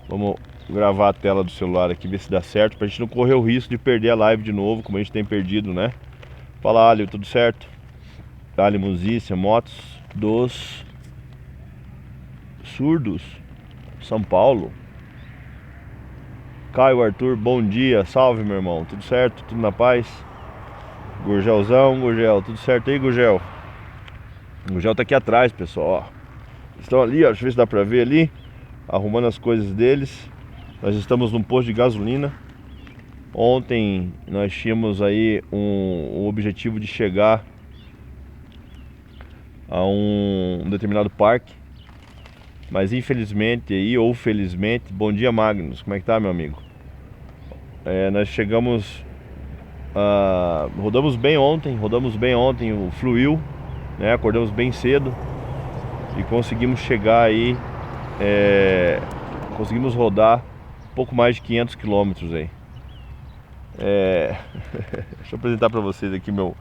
Vamos gravar a tela do celular aqui, ver se dá certo, pra gente não correr o risco de perder a live de novo, como a gente tem perdido, né? Fala, Alio, tudo certo? Ali Musícia, Motos dos Surdos, São Paulo. Caio Arthur, bom dia, salve meu irmão, tudo certo? Tudo na paz? Gurgelzão, Gurgel, tudo certo aí, Gurgel? O Gurgel tá aqui atrás, pessoal, ó. Estão ali, ó, deixa eu ver se dá pra ver ali, arrumando as coisas deles. Nós estamos num posto de gasolina. Ontem nós tínhamos aí um objetivo de chegar a um determinado parque, mas infelizmente aí, ou felizmente, bom dia Magnus, como é que tá, meu amigo? Nós chegamos, rodamos bem ontem, fluiu, né? Acordamos bem cedo e conseguimos chegar aí, conseguimos rodar um pouco mais de 500 quilômetros aí. Deixa eu apresentar pra vocês aqui meu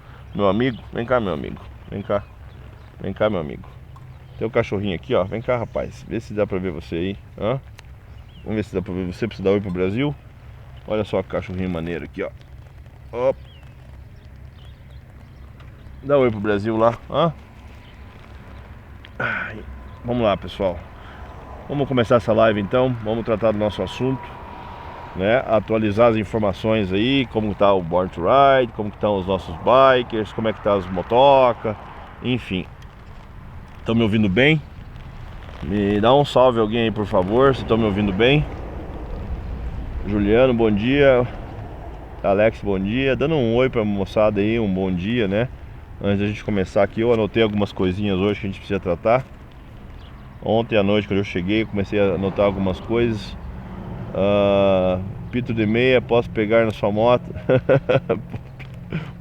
amigo. Vem cá, meu amigo. Vem cá. Vem cá, meu amigo. Tem um cachorrinho aqui, ó. Vem cá, rapaz. Vê se dá pra ver você aí. Hã? Vamos ver se dá pra ver você. Precisa dar oi pro Brasil. Olha só que cachorrinho maneiro aqui, ó. Ó. Dá oi pro Brasil lá. Hã? Ai. Vamos lá, pessoal. Vamos começar essa live então. Vamos tratar do nosso assunto, né? Atualizar as informações aí, como tá o Born to Ride, como que estão os nossos bikers, como é que tá as motoca, enfim. Estão me ouvindo bem? Me dá um salve alguém aí, por favor, se estão me ouvindo bem. Juliano, bom dia. Alex, bom dia. Dando um oi pra moçada aí, um bom dia, né? Antes da gente começar aqui, eu anotei algumas coisinhas hoje que a gente precisa tratar. Ontem à noite, quando eu cheguei, eu comecei a anotar algumas coisas. Pito de meia, posso pegar na sua moto?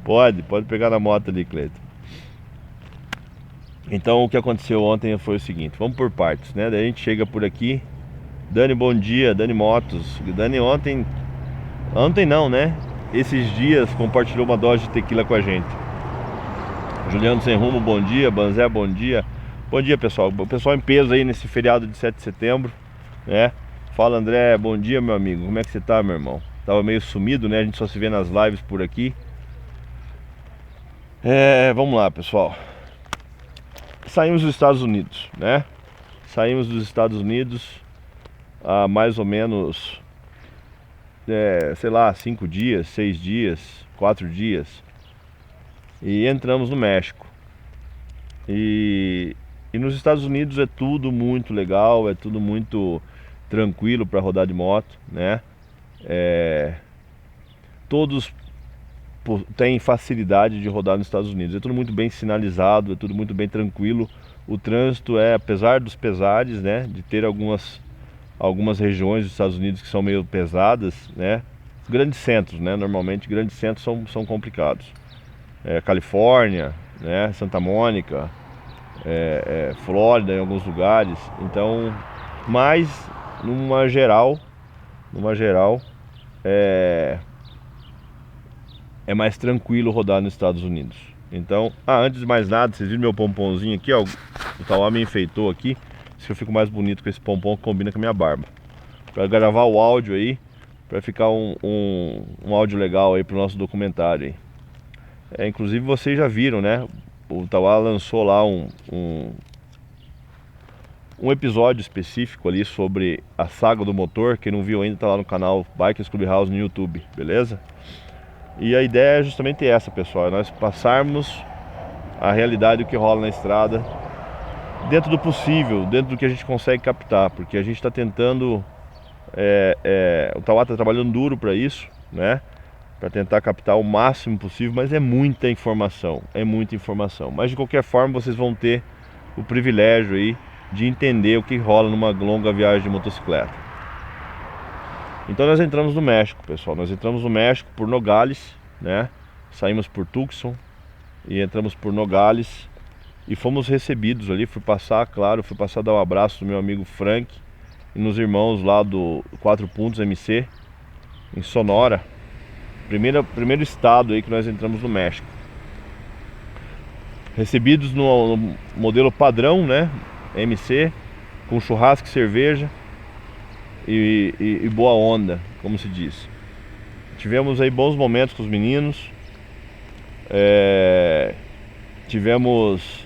Pode pegar na moto ali, Cleiton. Então o que aconteceu ontem foi o seguinte, vamos por partes, né? Daí a gente chega por aqui. Dani, bom dia, Dani Motos. Dani ontem não, né? Esses dias compartilhou uma dose de tequila com a gente. Juliano Sem Rumo, bom dia. Banzé, bom dia. Bom dia, pessoal. O pessoal em peso aí nesse feriado de 7 de setembro, né? Fala, André, bom dia, meu amigo. Como é que você tá, meu irmão? Tava meio sumido, né? A gente só se vê nas lives por aqui. Vamos lá, pessoal. Saímos dos Estados Unidos, né? Saímos dos Estados Unidos há mais ou menos, sei lá, 5 dias, 6 dias, 4 dias. E entramos no México. E nos Estados Unidos é tudo muito legal, é tudo muito tranquilo para rodar de moto, né? Todos têm facilidade de rodar nos Estados Unidos. É tudo muito bem sinalizado, é tudo muito bem tranquilo. O trânsito apesar dos pesares, né? De ter algumas regiões dos Estados Unidos que são meio pesadas, né? Grandes centros, né? Normalmente grandes centros são complicados. Califórnia, né? Santa Mônica, Flórida em alguns lugares. Então, mas numa geral é mais tranquilo rodar nos Estados Unidos. Então, antes de mais nada, vocês viram meu pomponzinho aqui, ó. O Tauá me enfeitou aqui. Se eu fico mais bonito com esse pompom que combina com a minha barba. Pra gravar o áudio aí, pra ficar um áudio legal aí pro nosso documentário aí. Inclusive vocês já viram, né? O Tauá lançou lá um episódio específico ali sobre a saga do motor. Quem não viu ainda tá lá no canal Bikers Clubhouse no YouTube, beleza? E a ideia é justamente essa, pessoal, é nós passarmos a realidade do que rola na estrada dentro do possível, dentro do que a gente consegue captar, porque a gente está tentando, o Tauá está trabalhando duro para isso, né? Para tentar captar o máximo possível, mas é muita informação, mas de qualquer forma vocês vão ter o privilégio aí de entender o que rola numa longa viagem de motocicleta. Então nós entramos no México, pessoal. Nós entramos no México por Nogales, né? Saímos por Tucson e entramos por Nogales e fomos recebidos ali. Fui passar a dar um abraço no meu amigo Frank e nos irmãos lá do 4 Pontos MC em Sonora. Primeiro estado aí que nós entramos no México. Recebidos no modelo padrão, né? MC, com churrasco e cerveja. e boa onda, como se diz. Tivemos aí bons momentos com os meninos. Tivemos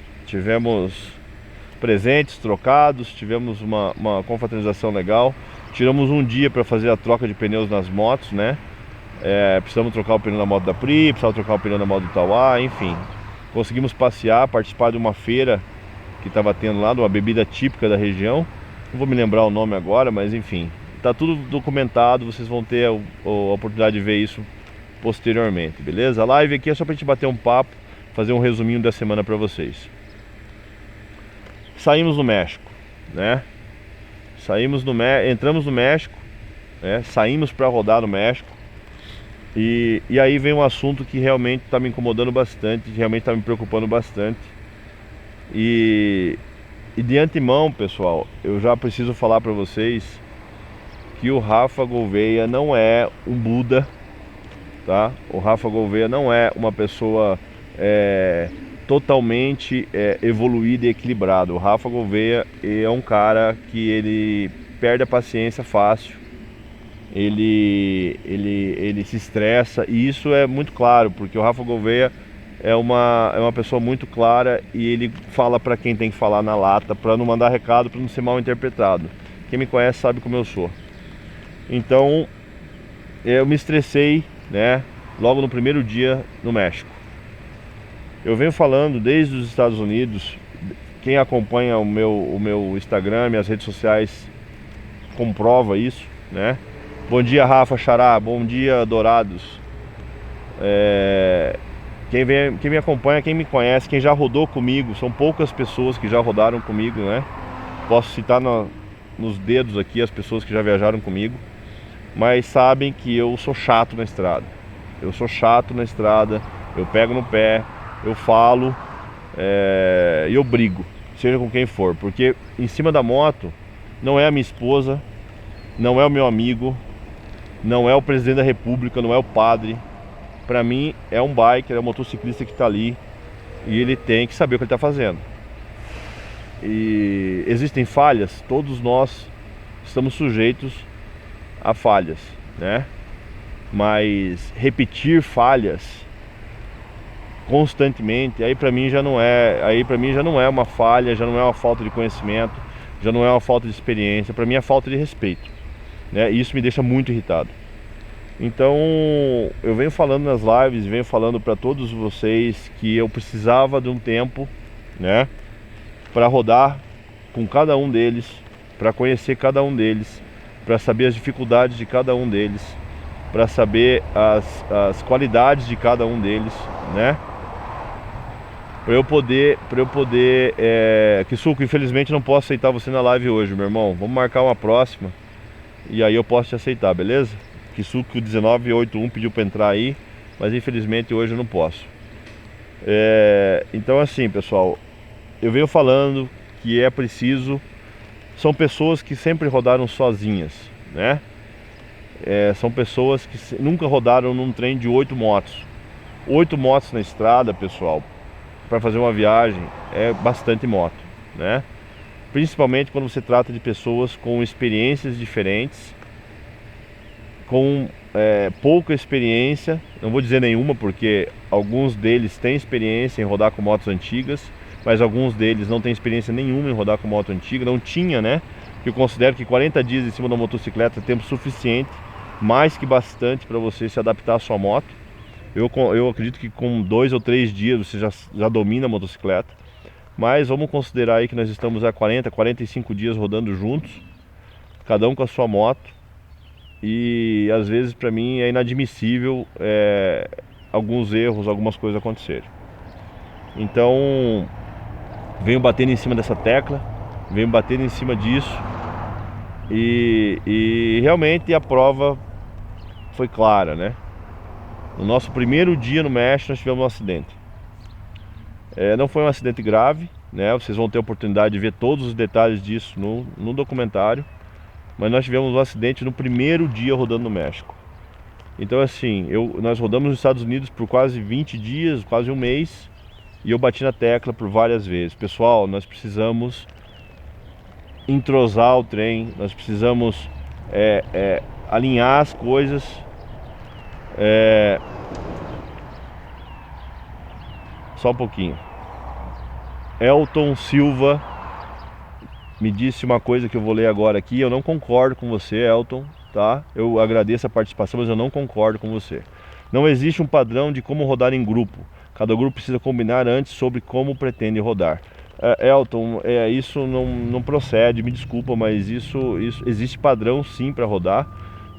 presentes trocados, tivemos uma confraternização legal. Tiramos um dia para fazer a troca de pneus nas motos, né? Precisamos trocar o pneu da moto da Pri, precisamos trocar o pneu da moto do Tauá, enfim. Conseguimos passear, participar de uma feira que estava tendo lá, de uma bebida típica da região. Não vou me lembrar o nome agora, mas enfim. Tá tudo documentado, vocês vão ter a oportunidade de ver isso posteriormente, beleza? A live aqui é só pra gente bater um papo, fazer um resuminho da semana pra vocês. Saímos no México, né? Entramos no México, né? Saímos para rodar no México. E aí vem um assunto que realmente está me incomodando bastante, que realmente está me preocupando bastante. E de antemão, pessoal, eu já preciso falar para vocês que o Rafa Gouveia não é um Buda, tá? O Rafa Gouveia não é uma pessoa totalmente evoluído e equilibrado. O Rafa Gouveia é um cara que ele perde a paciência fácil, ele se estressa, e isso é muito claro, porque o Rafa Gouveia é uma pessoa muito clara e ele fala para quem tem que falar na lata, para não mandar recado, para não ser mal interpretado. Quem me conhece sabe como eu sou. Então eu me estressei, né, logo no primeiro dia no México. Eu venho falando desde os Estados Unidos. Quem acompanha o meu Instagram, minhas redes sociais, comprova isso, né? Bom dia, Rafa Xará, bom dia, Dourados. Quem me acompanha, quem me conhece, quem já rodou comigo, são poucas pessoas que já rodaram comigo, né? Posso citar nos dedos aqui as pessoas que já viajaram comigo, mas sabem que eu sou chato na estrada. Eu sou chato na estrada, eu pego no pé, eu falo e eu brigo, seja com quem for, porque em cima da moto não é a minha esposa, não é o meu amigo, não é o presidente da república, não é o padre. Pra mim é um biker, é um motociclista que tá ali e ele tem que saber o que ele tá fazendo. E existem falhas, todos nós estamos sujeitos a falhas, né? Mas repetir falhas constantemente, aí para mim já não é uma falha, já não é uma falta de conhecimento, já não é uma falta de experiência, para mim é falta de respeito, né? E isso me deixa muito irritado. Então eu venho falando nas lives, venho falando para todos vocês que eu precisava de um tempo, né, para rodar com cada um deles, para conhecer cada um deles, para saber as dificuldades de cada um deles, para saber as qualidades de cada um deles, né? Para eu poder Kisuko, infelizmente não posso aceitar você na live hoje, meu irmão. Vamos marcar uma próxima e aí eu posso te aceitar, beleza? Kisuko 1981 pediu para entrar aí, mas infelizmente hoje eu não posso. Então assim, pessoal, eu venho falando que é preciso. São pessoas que sempre rodaram sozinhas, né? São pessoas que nunca rodaram num trem de 8 motos. 8 motos na estrada, pessoal, para fazer uma viagem é bastante moto, né? Principalmente quando você trata de pessoas com experiências diferentes, com pouca experiência. Não vou dizer nenhuma, porque alguns deles têm experiência em rodar com motos antigas, mas alguns deles não têm experiência nenhuma em rodar com moto antiga. Não tinha, né? Eu considero que 40 dias em cima da motocicleta é tempo suficiente, mais que bastante para você se adaptar à sua moto. Eu acredito que com 2 ou 3 dias você já domina a motocicleta. Mas vamos considerar aí que nós estamos há 40, 45 dias rodando juntos, cada um com a sua moto. E às vezes para mim é inadmissível alguns erros, algumas coisas acontecerem. Então venho batendo em cima dessa tecla, venho batendo em cima disso. E realmente a prova foi clara, né? No nosso primeiro dia no México nós tivemos um acidente. Não foi um acidente grave, né? Vocês vão ter a oportunidade de ver todos os detalhes disso no documentário. Mas nós tivemos um acidente no primeiro dia rodando no México. Então assim, nós rodamos nos Estados Unidos por quase 20 dias, quase um mês. E eu bati na tecla por várias vezes. Pessoal, nós precisamos entrosar o trem, nós precisamos alinhar as coisas. Só um pouquinho. Elton Silva me disse uma coisa que eu vou ler agora aqui. Eu não concordo com você, Elton, tá? Eu agradeço a participação, mas eu não concordo com você. Não existe um padrão de como rodar em grupo. Cada grupo precisa combinar antes sobre como pretende rodar. Elton, isso não procede, me desculpa, mas isso existe padrão sim para rodar,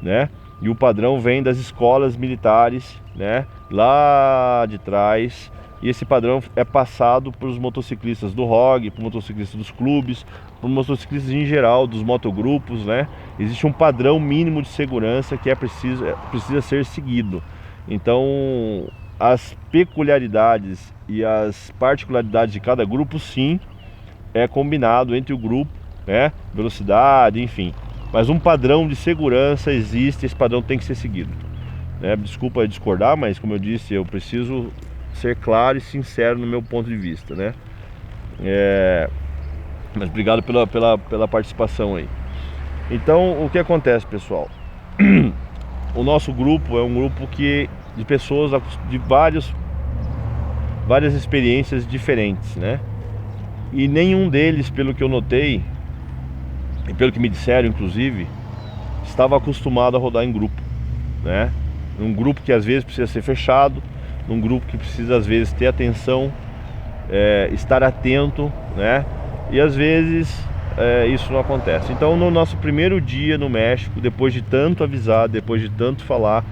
né? E o padrão vem das escolas militares, né? Lá de trás. E esse padrão é passado para os motociclistas do ROG, para os motociclistas dos clubes, para os motociclistas em geral, dos motogrupos, né? Existe um padrão mínimo de segurança que precisa ser seguido. Então, as peculiaridades e as particularidades de cada grupo, sim, é combinado entre o grupo, né? Velocidade, enfim. Mas um padrão de segurança existe, esse padrão tem que ser seguido, né? Desculpa discordar, mas como eu disse, eu preciso ser claro e sincero no meu ponto de vista, né? Mas obrigado pela participação aí. Então, o que acontece, pessoal? O nosso grupo é um grupo de pessoas de várias experiências diferentes, né? E nenhum deles, pelo que eu notei e pelo que me disseram, inclusive, estava acostumado a rodar em grupo, né? Um grupo que às vezes precisa ser fechado, um grupo que precisa às vezes ter atenção, estar atento, né? E às vezes isso não acontece. Então, no nosso primeiro dia no México, depois de tanto avisar, depois de tanto falar,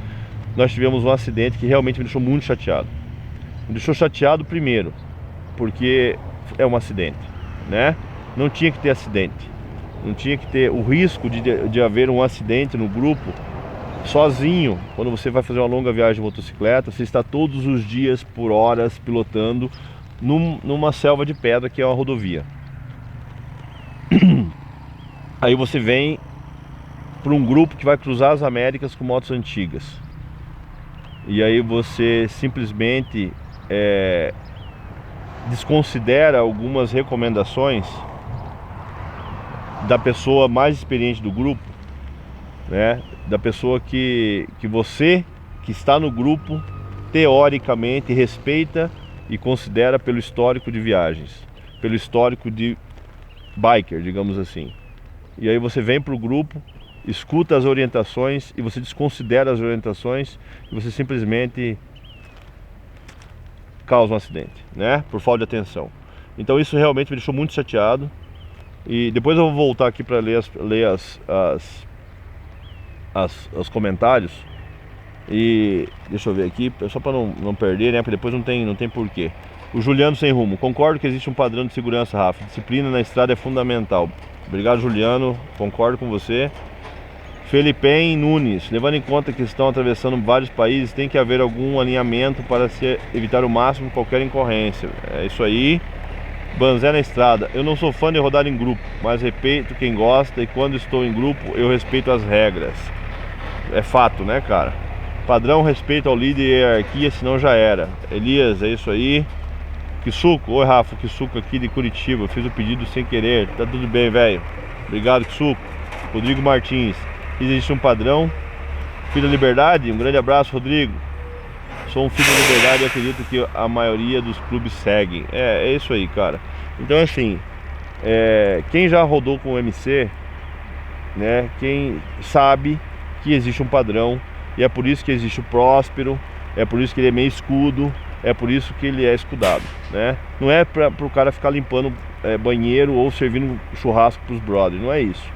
nós tivemos um acidente que realmente me deixou muito chateado. Me deixou chateado primeiro, porque é um acidente, né? Não tinha que ter acidente. Não tinha que ter o risco de haver um acidente no grupo sozinho. Quando você vai fazer uma longa viagem de motocicleta, você está todos os dias, por horas, pilotando numa selva de pedra que é uma rodovia. Aí você vem para um grupo que vai cruzar as Américas com motos antigas. E aí você simplesmente desconsidera algumas recomendações da pessoa mais experiente do grupo, né? Da pessoa que você, que está no grupo, teoricamente respeita e considera pelo histórico de viagens, pelo histórico de biker, digamos assim. E aí você vem para o grupo, escuta as orientações e você desconsidera as orientações e você simplesmente causa um acidente, né? Por falta de atenção. Então isso realmente me deixou muito chateado. E depois eu vou voltar aqui para ler os comentários. E deixa eu ver aqui, só para não perder, né? Porque depois não tem porquê. O Juliano Sem Rumo: concordo que existe um padrão de segurança, Rafa. Disciplina na estrada é fundamental. Obrigado, Juliano, concordo com você. Felipe Nunes: levando em conta que estão atravessando vários países, tem que haver algum alinhamento para se evitar o máximo qualquer incorrência. É isso aí. Banzé na estrada: eu não sou fã de rodar em grupo, mas respeito quem gosta, e quando estou em grupo eu respeito as regras. É fato, né, cara? Padrão, respeito ao líder e hierarquia, senão já era. Elias: é isso aí. Kisuko: oi, Rafa, Kisuko aqui de Curitiba, fiz o pedido sem querer, tá tudo bem, velho. Obrigado, Kisuko. Rodrigo Martins: existe um padrão. Filho da Liberdade: um grande abraço, Rodrigo. Sou um filho da Liberdade e acredito que a maioria dos clubes seguem. É isso aí, cara. Então, assim, quem já rodou com o MC, né, quem sabe que existe um padrão, e é por isso que existe o Próspero, é por isso que ele é meio escudo, é por isso que ele é escudado, né? Não é para o cara ficar limpando banheiro ou servindo churrasco para os brothers, não é isso.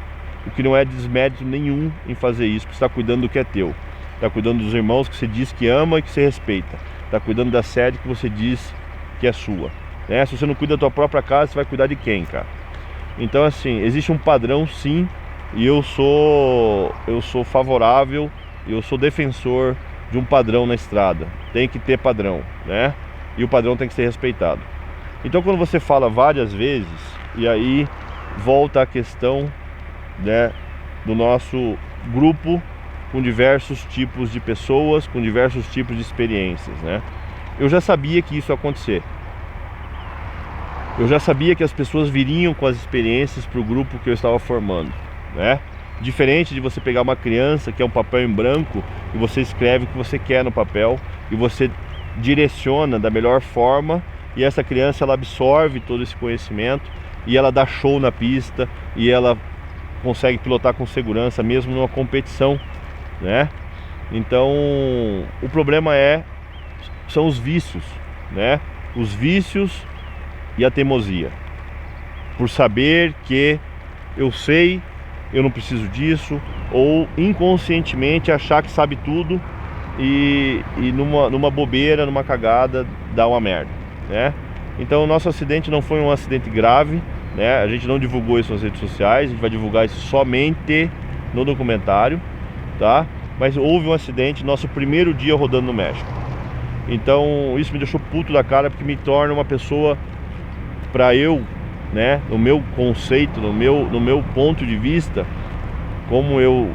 O que não é desmérito nenhum em fazer isso, porque você está cuidando do que é teu. Está cuidando dos irmãos que você diz que ama e que você respeita. Está cuidando da sede que você diz que é sua, né? Se você não cuida da tua própria casa, você vai cuidar de quem, cara? Então, assim, existe um padrão, sim. E eu sou favorável, eu sou defensor de um padrão na estrada. Tem que ter padrão, né? E o padrão tem que ser respeitado. Então, quando você fala várias vezes, e aí volta a questão, né, do nosso grupo com diversos tipos de pessoas, com diversos tipos de experiências, né? Eu já sabia que isso ia acontecer. Eu já sabia que as pessoas viriam com as experiências para o grupo que eu estava formando, né? Diferente de você pegar uma criança que é um papel em branco e você escreve o que você quer no papel e você direciona da melhor forma, e essa criança ela absorve todo esse conhecimento e ela dá show na pista e ela consegue pilotar com segurança mesmo numa competição, né? Então o problema são os vícios, né? Os vícios e a teimosia, por saber que eu sei, eu não preciso disso, ou inconscientemente achar que sabe tudo e numa bobeira, numa cagada, dá uma merda, né? Então o nosso acidente não foi um acidente grave, né? A gente não divulgou isso nas redes sociais, a gente vai divulgar isso somente no documentário, tá? Mas houve um acidente, nosso primeiro dia rodando no México. Então isso me deixou puto da cara, porque me torna uma pessoa, para eu, né, no meu conceito, no meu ponto de vista, como eu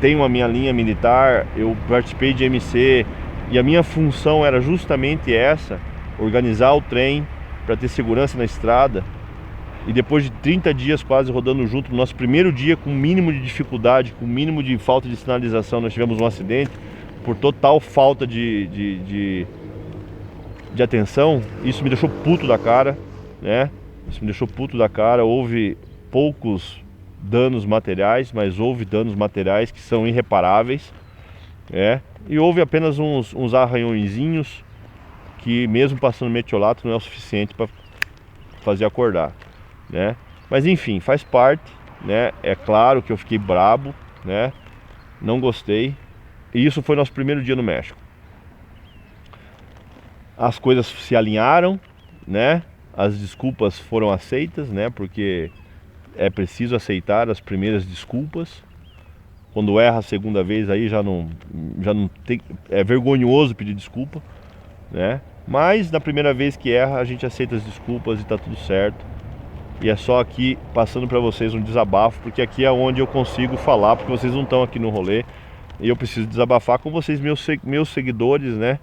tenho a minha linha militar, eu participei de MC e a minha função era justamente essa, organizar o trem para ter segurança na estrada. E depois de 30 dias quase rodando junto, no nosso primeiro dia, com o mínimo de dificuldade, com o mínimo de falta de sinalização, nós tivemos um acidente por total falta de atenção. Isso me deixou puto da cara, né? Isso me deixou puto da cara. Houve poucos danos materiais, mas houve danos materiais que são irreparáveis, né? E houve apenas uns arranhõezinhos que, mesmo passando metiolato, não é o suficiente para fazer acordar, né? Mas enfim, faz parte, né? É claro que eu fiquei brabo, né? Não gostei. E isso foi nosso primeiro dia no México. As coisas se alinharam, né? As desculpas foram aceitas, né? Porque é preciso aceitar as primeiras desculpas. Quando erra a segunda vez, aí já não tem, é vergonhoso pedir desculpa, né? Mas na primeira vez que erra, a gente aceita as desculpas e tá tudo certo. E é só aqui passando para vocês um desabafo, porque aqui é onde eu consigo falar, porque vocês não estão aqui no rolê e eu preciso desabafar com vocês, meus seguidores, né?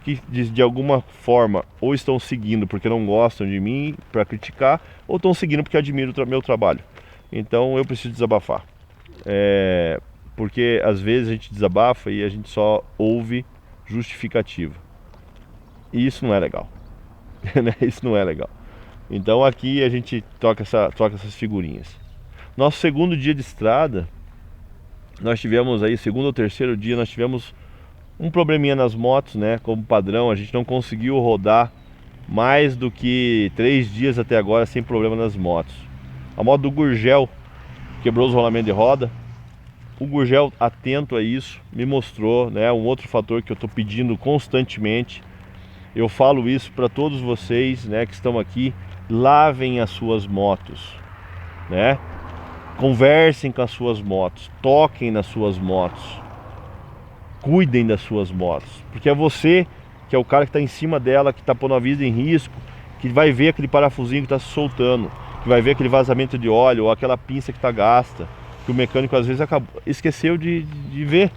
Que de alguma forma ou estão seguindo porque não gostam de mim para criticar, ou estão seguindo porque admiram o meu trabalho. Então eu preciso desabafar, porque às vezes a gente desabafa e a gente só ouve justificativa, e isso não é legal. Né? Isso não é legal. Então aqui a gente troca essas figurinhas. Nosso segundo dia de estrada, nós tivemos aí, segundo ou terceiro dia, nós tivemos um probleminha nas motos, né? Como padrão, a gente não conseguiu rodar mais do que 3 dias até agora sem problema nas motos. A moto do Gurgel quebrou os rolamentos de roda. O Gurgel, atento a isso, me mostrou, né, um outro fator que eu estou pedindo constantemente. Eu falo isso para todos vocês, né, que estão aqui. Lavem as suas motos, né? Conversem com as suas motos, toquem nas suas motos, cuidem das suas motos, porque é você que é o cara que está em cima dela, que está pondo a vida em risco, que vai ver aquele parafusinho que está se soltando, que vai ver aquele vazamento de óleo ou aquela pinça que está gasta, que o mecânico às vezes esqueceu de ver.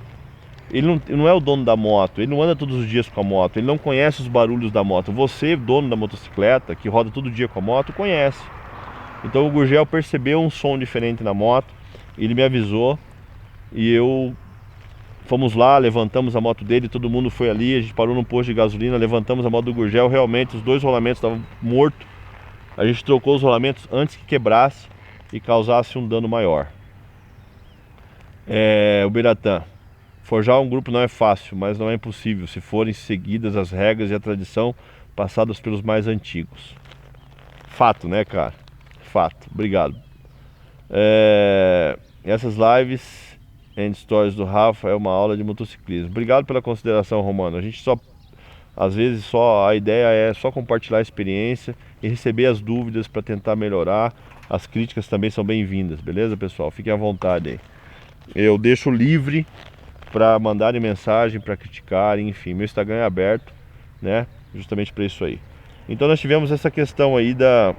Ele não é o dono da moto, ele não anda todos os dias com a moto, ele não conhece os barulhos da moto. Você, dono da motocicleta, que roda todo dia com a moto, conhece. Então o Gurgel percebeu um som diferente na moto, ele me avisou e fomos lá, levantamos a moto dele, todo mundo foi ali, a gente parou num posto de gasolina, levantamos a moto do Gurgel, realmente os 2 rolamentos estavam mortos. A gente trocou os rolamentos antes que quebrasse e causasse um dano maior. O Biratã: forjar um grupo não é fácil, mas não é impossível, se forem seguidas as regras e a tradição passadas pelos mais antigos. Fato, né, cara? Fato. Obrigado. Essas lives and stories do Rafa é uma aula de motociclismo. Obrigado pela consideração, Romano. A gente às vezes a ideia é só compartilhar a experiência e receber as dúvidas para tentar melhorar. As críticas também são bem-vindas, beleza, pessoal? Fiquem à vontade aí. Eu deixo livre para mandarem mensagem, para criticarem, enfim, meu Instagram é aberto, né? Justamente para isso aí. Então nós tivemos essa questão aí da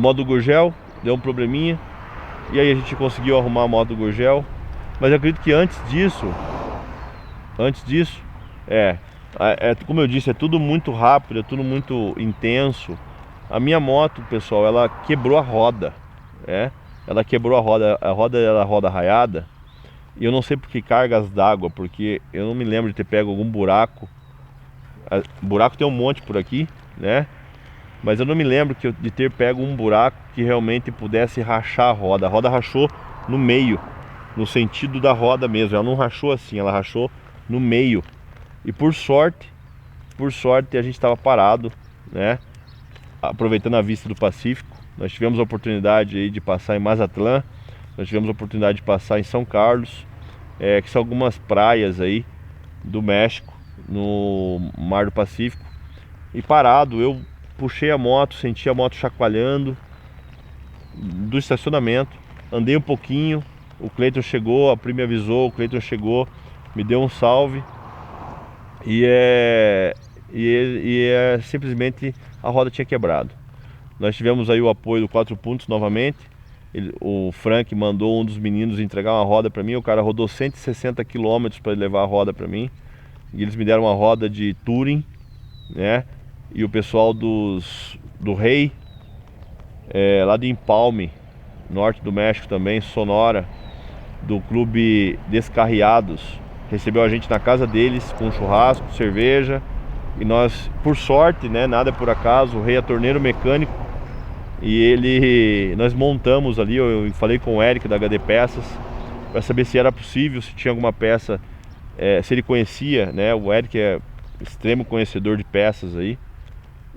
moto do Gurgel, deu um probleminha, e aí a gente conseguiu arrumar a moto do Gurgel, mas eu acredito que antes disso, como eu disse, é tudo muito rápido, é tudo muito intenso. A minha moto, pessoal, ela quebrou a roda, ela quebrou a roda era roda raiada, e eu não sei por que cargas d'água, porque eu não me lembro de ter pego algum buraco. Buraco tem um monte por aqui, né? Mas eu não me lembro de ter pego um buraco que realmente pudesse rachar a roda. A roda rachou no meio, no sentido da roda mesmo. Ela não rachou assim, ela rachou no meio. E por sorte a gente estava parado, né? Aproveitando a vista do Pacífico. Nós tivemos a oportunidade aí de passar em Mazatlán, nós tivemos a oportunidade de passar em São Carlos, que são algumas praias aí do México, no Mar do Pacífico. E parado, eu puxei a moto, senti a moto chacoalhando do estacionamento, andei um pouquinho, o Cleiton chegou, a Pri me avisou, o Cleiton chegou, me deu um salve e simplesmente a roda tinha quebrado. Nós tivemos aí o apoio do 4 Pontos novamente. O Frank mandou um dos meninos entregar uma roda para mim. O cara rodou 160 km para levar a roda para mim. E eles me deram uma roda de Touring, né? E o pessoal do Rei, lá de Empalme, norte do México também, Sonora, do Clube Descarriados, recebeu a gente na casa deles com churrasco, cerveja. E nós, por sorte, né, nada é por acaso, o Rei é torneiro mecânico. E nós montamos ali, eu falei com o Eric da HD Peças para saber se era possível, se tinha alguma peça, se ele conhecia, né? O Eric é extremo conhecedor de peças aí.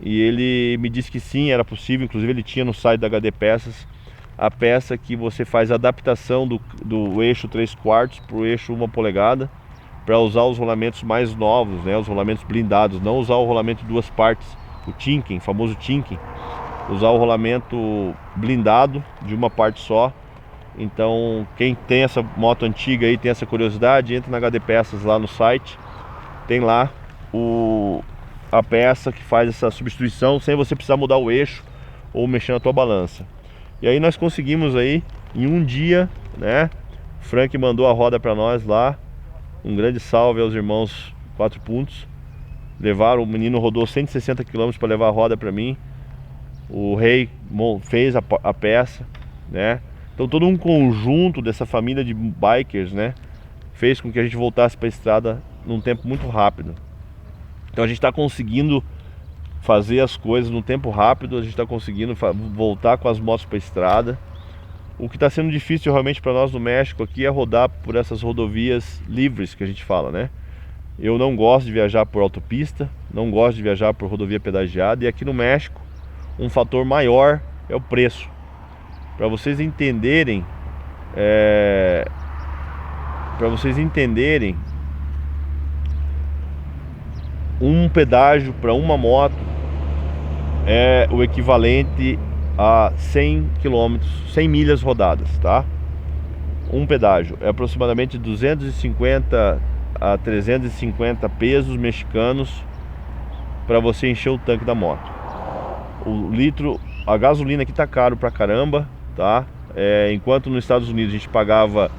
E ele me disse que sim, era possível. Inclusive ele tinha no site da HD Peças a peça que você faz a adaptação do eixo 3/4 para o eixo 1 polegada, para usar os rolamentos mais novos, né? Os rolamentos blindados, não usar o rolamento de 2 partes, o Tinken, o famoso Tinken. Usar o rolamento blindado de uma parte só. Então quem tem essa moto antiga aí, tem essa curiosidade, entra na HD Peças lá no site. Tem lá a peça que faz essa substituição sem você precisar mudar o eixo ou mexer na tua balança. E aí nós conseguimos aí em um dia, né? O Frank mandou a roda para nós lá. Um grande salve aos irmãos 4 Pontos. Levaram, o menino rodou 160 km para levar a roda para mim. O Rei fez a peça, né? Então todo um conjunto dessa família de bikers, né, fez com que a gente voltasse para a estrada num tempo muito rápido. Então a gente está conseguindo fazer as coisas num tempo rápido, a gente está conseguindo voltar com as motos para a estrada. O que está sendo difícil realmente para nós no México aqui é rodar por essas rodovias livres que a gente fala, né? Eu não gosto de viajar por autopista, não gosto de viajar por rodovia pedagiada, e aqui no México um fator maior é o preço. Para vocês entenderem, um pedágio para uma moto é o equivalente a 100 km, 100 milhas rodadas, tá? Um pedágio é aproximadamente 250 a 350 pesos mexicanos para você encher o tanque da moto. O litro, a gasolina aqui tá caro pra caramba, tá? Enquanto nos Estados Unidos a gente pagava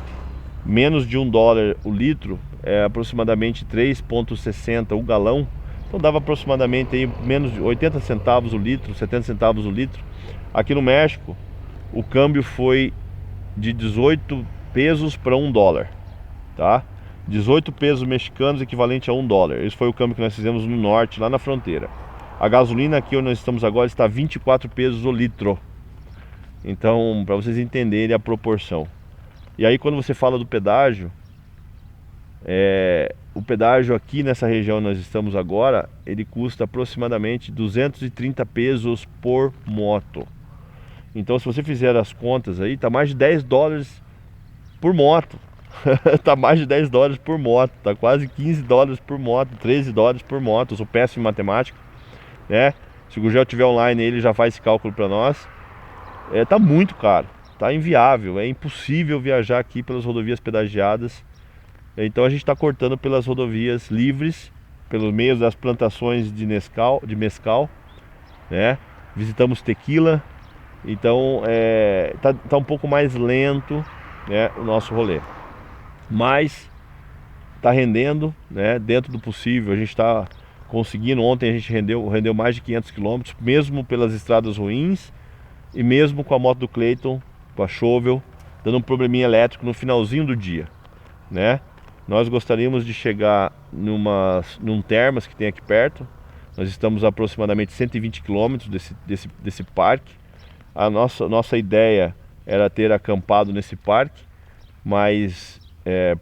menos de $1 o litro, aproximadamente 3,60 o galão. Então dava aproximadamente aí menos de 80 centavos o litro, 70 centavos o litro. Aqui no México, o câmbio foi de 18 pesos para $1, tá? 18 pesos mexicanos equivalente a $1. Esse foi o câmbio que nós fizemos no norte, lá na fronteira. A gasolina aqui onde nós estamos agora está 24 pesos o litro. Então, para vocês entenderem a proporção. E aí quando você fala do pedágio, o pedágio aqui nessa região onde nós estamos agora, ele custa aproximadamente 230 pesos por moto. Então se você fizer as contas aí, tá mais de $10 por moto. Tá mais de $10 por moto, tá quase $15 por moto, $13 por moto. Eu sou péssimo em matemática, né? Se o Gugel tiver online, ele já faz esse cálculo para nós. Tá muito caro, tá inviável, é impossível viajar aqui pelas rodovias pedagiadas. Então a gente está cortando pelas rodovias livres, pelos meios das plantações de mescal, né? Visitamos Tequila. Então tá um pouco mais lento, né, o nosso rolê, mas tá rendendo, né, dentro do possível. A gente está conseguindo. Ontem a gente rendeu mais de 500 km, mesmo pelas estradas ruins e mesmo com a moto do Cleiton com a Shovel, dando um probleminha elétrico no finalzinho do dia, né? Nós gostaríamos de chegar num termas que tem aqui perto. Nós estamos a aproximadamente 120 quilômetros desse parque. A nossa ideia era ter acampado nesse parque, mas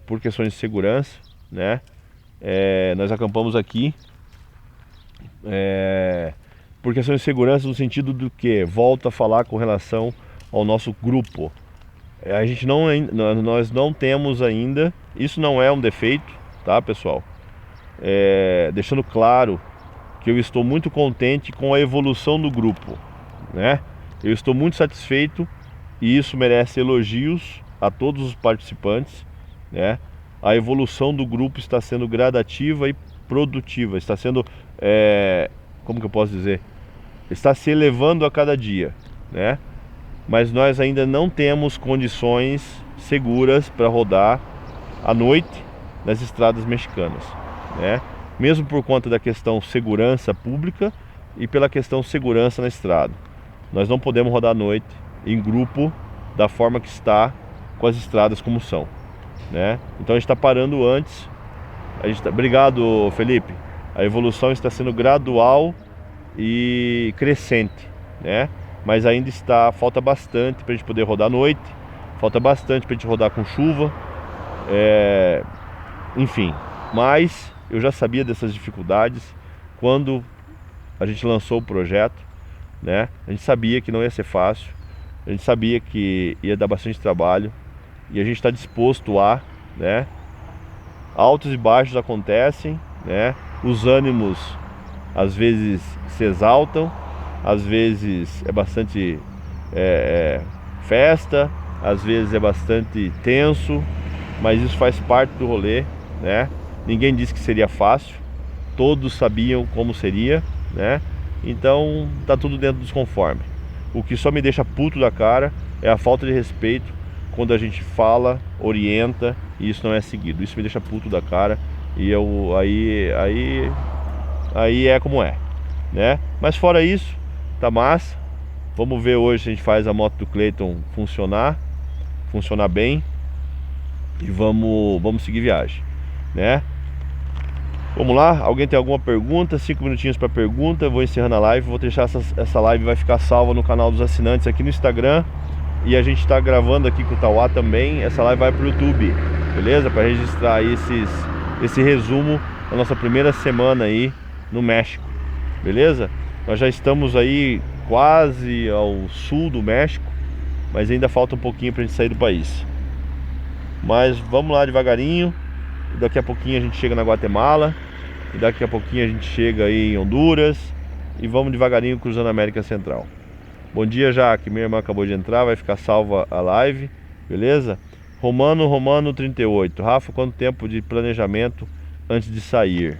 por questões de segurança, né? Nós acampamos aqui por questões de segurança, no sentido do que volto a falar com relação ao nosso grupo. A gente nós não temos ainda, isso não é um defeito, tá, pessoal? Deixando claro que eu estou muito contente com a evolução do grupo, né? Eu estou muito satisfeito e isso merece elogios a todos os participantes, né? A evolução do grupo está sendo gradativa e produtiva, está sendo, como que eu posso dizer? Está se elevando a cada dia, né? Mas nós ainda não temos condições seguras para rodar à noite nas estradas mexicanas, né? Mesmo por conta da questão segurança pública e pela questão segurança na estrada. Nós não podemos rodar à noite em grupo da forma que está, com as estradas como são, né? Então a gente está parando antes. Obrigado, Felipe. A evolução está sendo gradual e crescente, né? Mas ainda falta bastante para a gente poder rodar à noite, falta bastante para a gente rodar com chuva, enfim. Mas eu já sabia dessas dificuldades quando a gente lançou o projeto, né? A gente sabia que não ia ser fácil, a gente sabia que ia dar bastante trabalho e a gente está disposto né? Altos e baixos acontecem, né? Os ânimos às vezes se exaltam, às vezes é bastante festa, às vezes é bastante tenso, mas isso faz parte do rolê, né? Ninguém disse que seria fácil, todos sabiam como seria, né? Então tá tudo dentro dos conformes. O que só me deixa puto da cara é a falta de respeito quando a gente fala, orienta e isso não é seguido. Isso me deixa puto da cara e aí é como é, né? Mas fora isso, tá massa. Vamos ver hoje se a gente faz a moto do Clayton funcionar bem e vamos seguir viagem, né? Vamos lá, alguém tem alguma pergunta? 5 minutinhos para pergunta, eu vou encerrando a live. Vou deixar essa live, vai ficar salva no canal dos assinantes aqui no Instagram. E a gente está gravando aqui com o Tauá também. Essa live vai para o YouTube, beleza? Para registrar aí esse resumo da nossa primeira semana aí no México, beleza? Nós já estamos aí quase ao sul do México, mas ainda falta um pouquinho para a gente sair do país. Mas vamos lá devagarinho. Daqui a pouquinho a gente chega na Guatemala, e daqui a pouquinho a gente chega aí em Honduras, e vamos devagarinho cruzando a América Central. Bom dia, Jaque. Minha irmã acabou de entrar, vai ficar salva a live, beleza? Romano 38. Rafa, quanto tempo de planejamento antes de sair?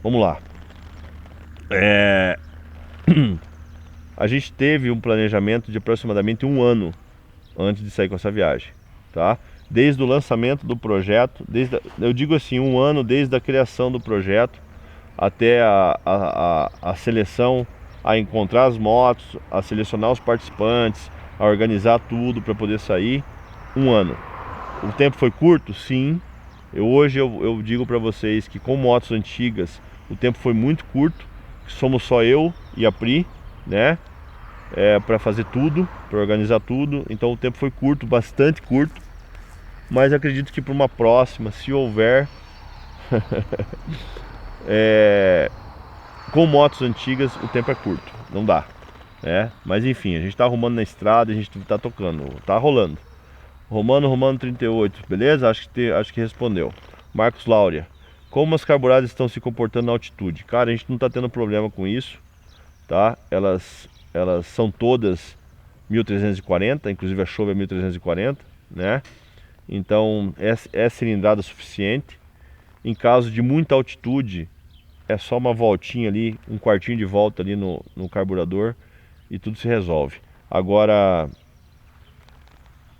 Vamos lá. A gente teve um planejamento de aproximadamente 1 ano antes de sair com essa viagem, tá? Desde o lançamento do projeto, eu digo assim, 1 ano desde a criação do projeto até a seleção, a encontrar as motos, a selecionar os participantes, a organizar tudo para poder sair. 1 ano. O tempo foi curto? Sim. Hoje eu digo para vocês que com motos antigas o tempo foi muito curto. Somos só eu e a Pri, né? Para fazer tudo, para organizar tudo. Então o tempo foi curto, bastante curto. Mas acredito que para uma próxima, se houver, com motos antigas o tempo é curto, não dá, né? Mas enfim, a gente está arrumando na estrada, a gente está tocando, tá rolando. Romano 38, beleza? Acho que respondeu. Marcos Laura, como as carburadas estão se comportando na altitude? Cara, a gente não está tendo problema com isso, tá? Elas são todas 1340, inclusive a Shovel é 1340, né? Então é cilindrada suficiente. Em caso de muita altitude, é só uma voltinha ali, um quartinho de volta ali no carburador e tudo se resolve. Agora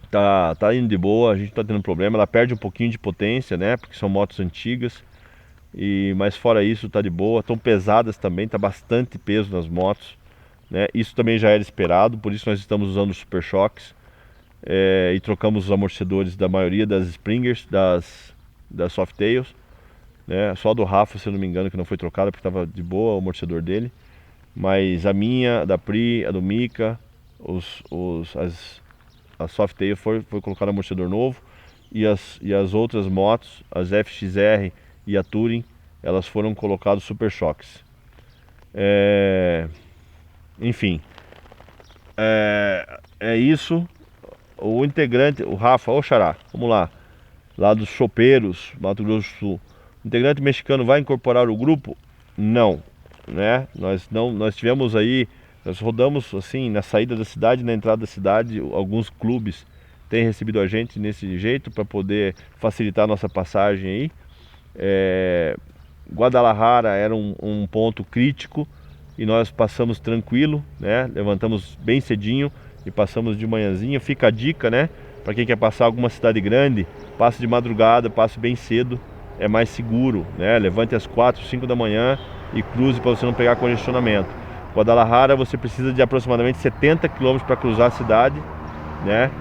tá indo de boa, a gente não tá tendo problema. Ela perde um pouquinho de potência, né? Porque são motos antigas. Mas fora isso tá de boa. Estão pesadas também, tá bastante peso nas motos. né? Isso também já era esperado, por isso nós estamos usando os Super Shocks e trocamos os amortecedores da maioria das Springers, das Softails, né? Só do Rafa, se eu não me engano, que não foi trocada porque estava de boa o amortecedor dele. Mas a minha, a da Pri, a do Mika, a Softail foi colocado amortecedor novo. E as outras motos, as FXR e a Touring, elas foram colocadas Super Shocks. Enfim, é isso. O integrante, o Rafa, ô Xará, vamos lá dos Chopeiros, Mato Grosso do Sul. O integrante mexicano vai incorporar o grupo? Não, né? Nós tivemos aí, nós rodamos assim na saída da cidade, na entrada da cidade, alguns clubes têm recebido a gente nesse jeito para poder facilitar a nossa passagem aí. Guadalajara era um ponto crítico e nós passamos tranquilo, né? Levantamos bem cedinho e passamos de manhãzinha. Fica a dica, né? Para quem quer passar alguma cidade grande, passe de madrugada, passe bem cedo, é mais seguro, né? Levante às 4, 5 da manhã e cruze para você não pegar congestionamento. Guadalajara você precisa de aproximadamente 70 km para cruzar a cidade, né?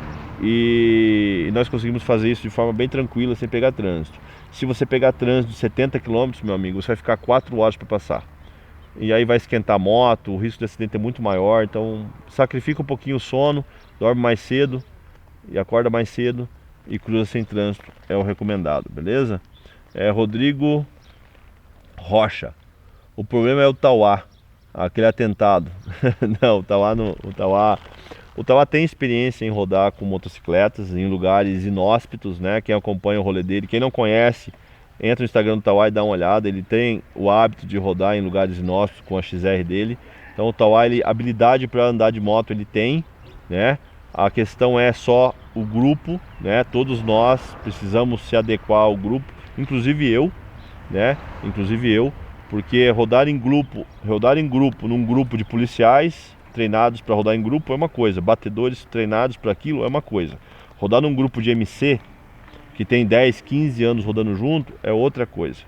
E nós conseguimos fazer isso de forma bem tranquila, sem pegar trânsito. Se você pegar trânsito de 70 km, meu amigo, você vai ficar 4 horas para passar. E aí vai esquentar a moto, o risco de acidente é muito maior, então sacrifica um pouquinho o sono, dorme mais cedo e acorda mais cedo e cruza sem trânsito, é o recomendado, beleza? Rodrigo Rocha, o problema é o Tauá, aquele atentado. Não, o Tauá tem experiência em rodar com motocicletas em lugares inóspitos, né? Quem acompanha o rolê dele, quem não conhece, entra no Instagram do Tauá e dá uma olhada. Ele tem o hábito de rodar em lugares inóspitos com a XR dele. Então o Tauá, habilidade para andar de moto ele tem, né? A questão é só o grupo, né? Todos nós precisamos se adequar ao grupo, inclusive eu, né? Porque rodar em grupo, num grupo de policiais treinados para rodar em grupo é uma coisa, batedores treinados para aquilo é uma coisa. Rodar num grupo de MC que tem 10, 15 anos rodando junto é outra coisa.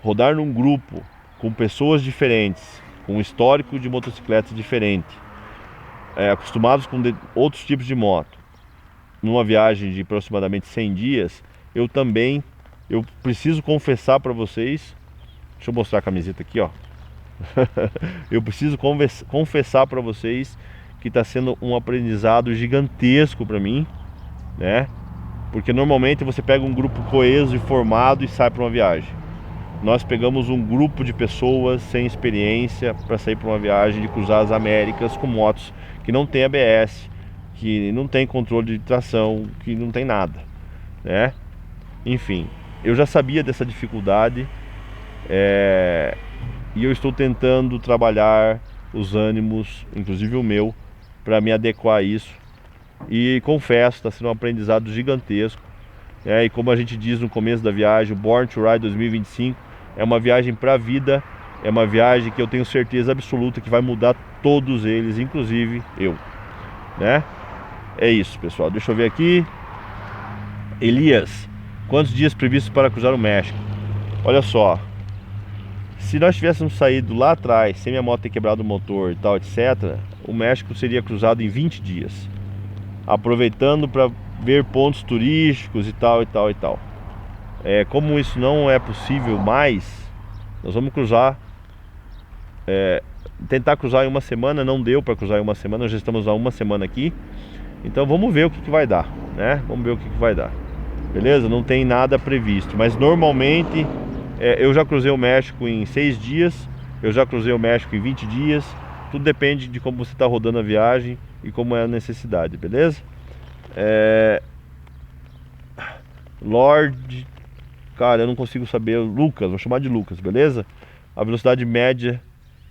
Rodar num grupo com pessoas diferentes, com um histórico de motocicleta diferente, acostumados com outros tipos de moto, numa viagem de aproximadamente 100 dias, eu preciso confessar para vocês, deixa eu mostrar a camiseta aqui, ó. Eu preciso confessar para vocês que está sendo um aprendizado gigantesco para mim, né? Porque normalmente você pega um grupo coeso e formado e sai para uma viagem. Nós pegamos um grupo de pessoas sem experiência para sair para uma viagem de cruzar as Américas com motos que não tem ABS, que não tem controle de tração, que não tem nada, né? Enfim, eu já sabia dessa dificuldade e eu estou tentando trabalhar os ânimos, inclusive o meu, para me adequar a isso. E confesso, está sendo um aprendizado gigantesco. E como a gente diz no começo da viagem, o Born to Ride 2025 é uma viagem para a vida, é uma viagem que eu tenho certeza absoluta que vai mudar todos eles, inclusive eu, né? É isso, pessoal. Deixa eu ver aqui. Elias, quantos dias previstos para cruzar o México? Olha só, se nós tivéssemos saído lá atrás, sem minha moto ter quebrado o motor e tal, etc., o México seria cruzado em 20 dias, aproveitando para ver pontos turísticos e tal. Como isso não é possível mais, nós vamos cruzar, tentar cruzar em uma semana. Não deu para cruzar em uma semana, nós já estamos há uma semana aqui, então vamos ver o que vai dar, né? Vamos ver o que vai dar, beleza? Não tem nada previsto, mas normalmente eu já cruzei o México em 6 dias, eu já cruzei o México em 20 dias, tudo depende de como você está rodando a viagem e como é a necessidade, beleza? Lorde, cara, eu não consigo saber, Lucas, vou chamar de Lucas, beleza? A velocidade média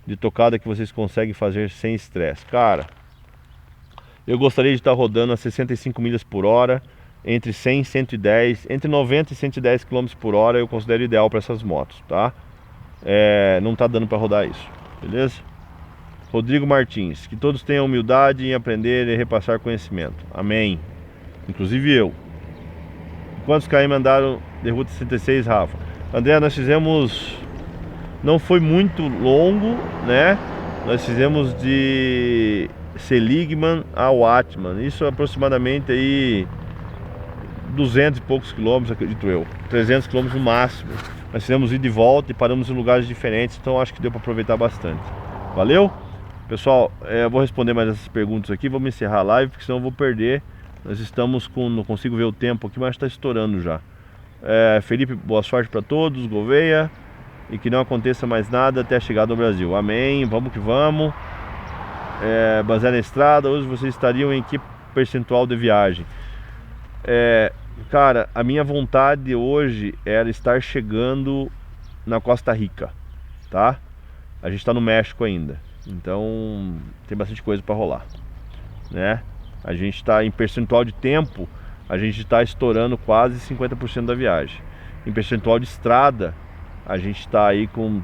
de tocada que vocês conseguem fazer sem estresse. Cara, eu gostaria de estar rodando a 65 milhas por hora, entre 100 e 110, entre 90 e 110 km por hora eu considero ideal para essas motos, tá? Não tá dando para rodar isso, beleza? Rodrigo Martins, que todos tenham humildade em aprender e repassar conhecimento. Amém. Inclusive eu. Quantos km andaram de Ruta 66, Rafa? André, nós fizemos... Não foi muito longo, né? nós fizemos de Seligman a Watman, isso aproximadamente aí 200 e poucos quilômetros, acredito eu, 300 quilômetros no máximo. Nós fizemos ida e volta e paramos em lugares diferentes, então acho que deu para aproveitar bastante. Valeu? Pessoal, eu vou responder mais essas perguntas aqui, vamos encerrar a live, porque senão eu vou perder. Nós estamos com, não consigo ver o tempo aqui, mas está estourando já. Felipe, boa sorte para todos, Gouveia, e que não aconteça mais nada até a chegada ao Brasil. Amém, vamos que vamos. Baseado na estrada, hoje vocês estariam em que percentual de viagem? Cara, a minha vontade hoje era estar chegando na Costa Rica, tá? A gente está no México ainda, então tem bastante coisa para rolar, né? A gente está em percentual de tempo, a gente está estourando quase 50% da viagem. Em percentual de estrada, a gente está aí com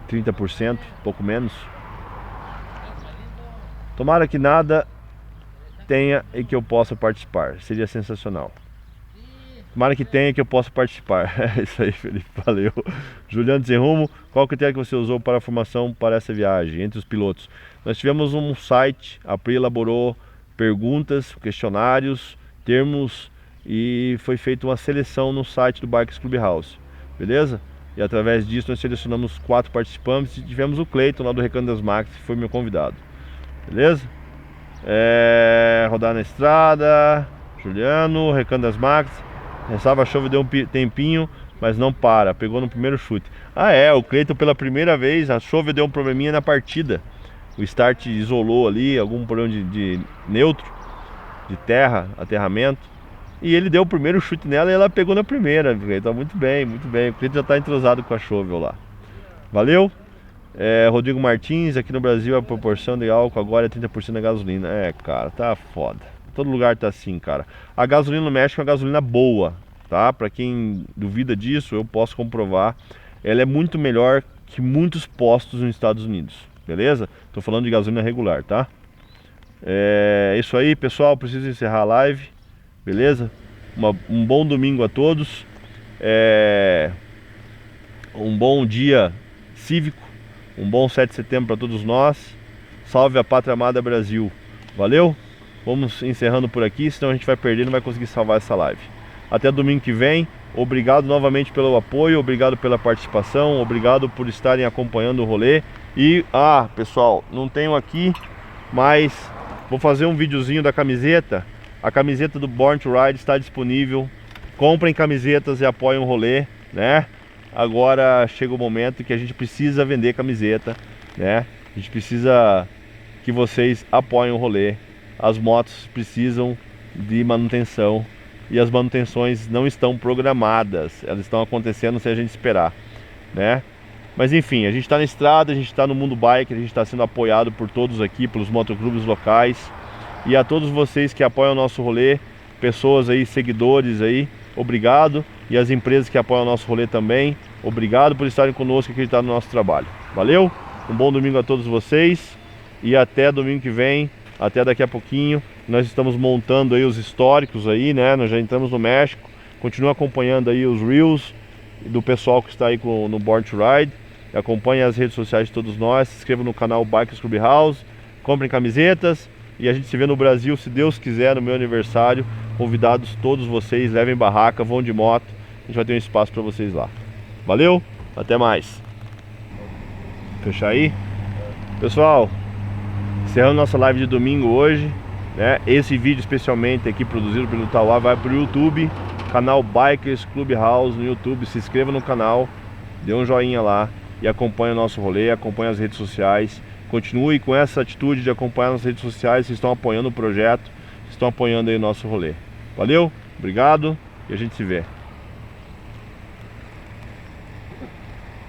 30%, pouco menos. Tomara que nada tenha e que eu possa participar, seria sensacional. Tomara que tenha e que eu possa participar. É isso aí, Felipe, valeu. Juliano Sem Rumo, qual o critério que você usou para a formação para essa viagem entre os pilotos? Nós tivemos um site, a Pri elaborou perguntas, questionários, termos e foi feita uma seleção no site do Bikers Club House, beleza? E através disso nós selecionamos 4 participantes e tivemos o Cleiton lá do Recanto das Máquinas, que foi meu convidado, beleza? Rodar na estrada, Juliano, Recanto das Máquinas, ressalva a chuva deu um tempinho, mas não para, pegou no primeiro chute. O Cleiton pela primeira vez, a chuva deu um probleminha na partida. O start isolou ali, algum problema de neutro, de terra, aterramento. E ele deu o primeiro chute nela e ela pegou na primeira. Então muito bem, muito bem. O Cleiton já está entrosado com a Shovel lá. Valeu? Rodrigo Martins, aqui no Brasil a proporção de álcool agora é 30% da gasolina. Cara, tá foda. Todo lugar tá assim, cara. A gasolina no México é uma gasolina boa, tá? Pra quem duvida disso, eu posso comprovar. Ela é muito melhor que muitos postos nos Estados Unidos. Beleza? Tô falando de gasolina regular, tá? Isso aí, pessoal. Preciso encerrar a live. Beleza? Um bom domingo a todos. Um bom dia cívico. Um bom 7 de setembro para todos nós. Salve a Pátria Amada Brasil. Valeu? Vamos encerrando por aqui, senão a gente vai perder e não vai conseguir salvar essa live. Até domingo que vem. Obrigado novamente pelo apoio, obrigado pela participação, obrigado por estarem acompanhando o rolê. E, pessoal, não tenho aqui, mas vou fazer um videozinho da camiseta. A camiseta do Born to Ride está disponível. Comprem camisetas e apoiem o rolê, né? Agora chega o momento que a gente precisa vender camiseta, né? A gente precisa que vocês apoiem o rolê. As motos precisam de manutenção e as manutenções não estão programadas, elas estão acontecendo sem a gente esperar, né? Mas enfim, a gente está na estrada, a gente está no mundo bike, a gente está sendo apoiado por todos aqui, pelos motoclubes locais. E a todos vocês que apoiam o nosso rolê, pessoas aí, seguidores aí, obrigado. E as empresas que apoiam o nosso rolê também, obrigado por estarem conosco e acreditar no nosso trabalho. Valeu? Um bom domingo a todos vocês e até domingo que vem, até daqui a pouquinho. Nós estamos montando aí os históricos aí, né? Nós já entramos no México. Continua acompanhando aí os Reels do pessoal que está aí no Born to Ride. Acompanhe as redes sociais de todos nós. Se inscreva no canal Bikers Club House. Comprem camisetas. E a gente se vê no Brasil, se Deus quiser, no meu aniversário. Convidados todos vocês. Levem barraca, vão de moto. A gente vai ter um espaço para vocês lá. Valeu, até mais. Fechar aí. Pessoal, encerrando nossa live de domingo hoje, né? Esse vídeo especialmente aqui produzido pelo Tauá vai para o YouTube, canal Bikers Club House no YouTube. Se inscreva no canal, dê um joinha lá e acompanhe o nosso rolê, acompanhe as redes sociais. Continue com essa atitude de acompanhar nas redes sociais. Vocês estão apoiando o projeto, estão apoiando aí o nosso rolê. Valeu, obrigado e a gente se vê.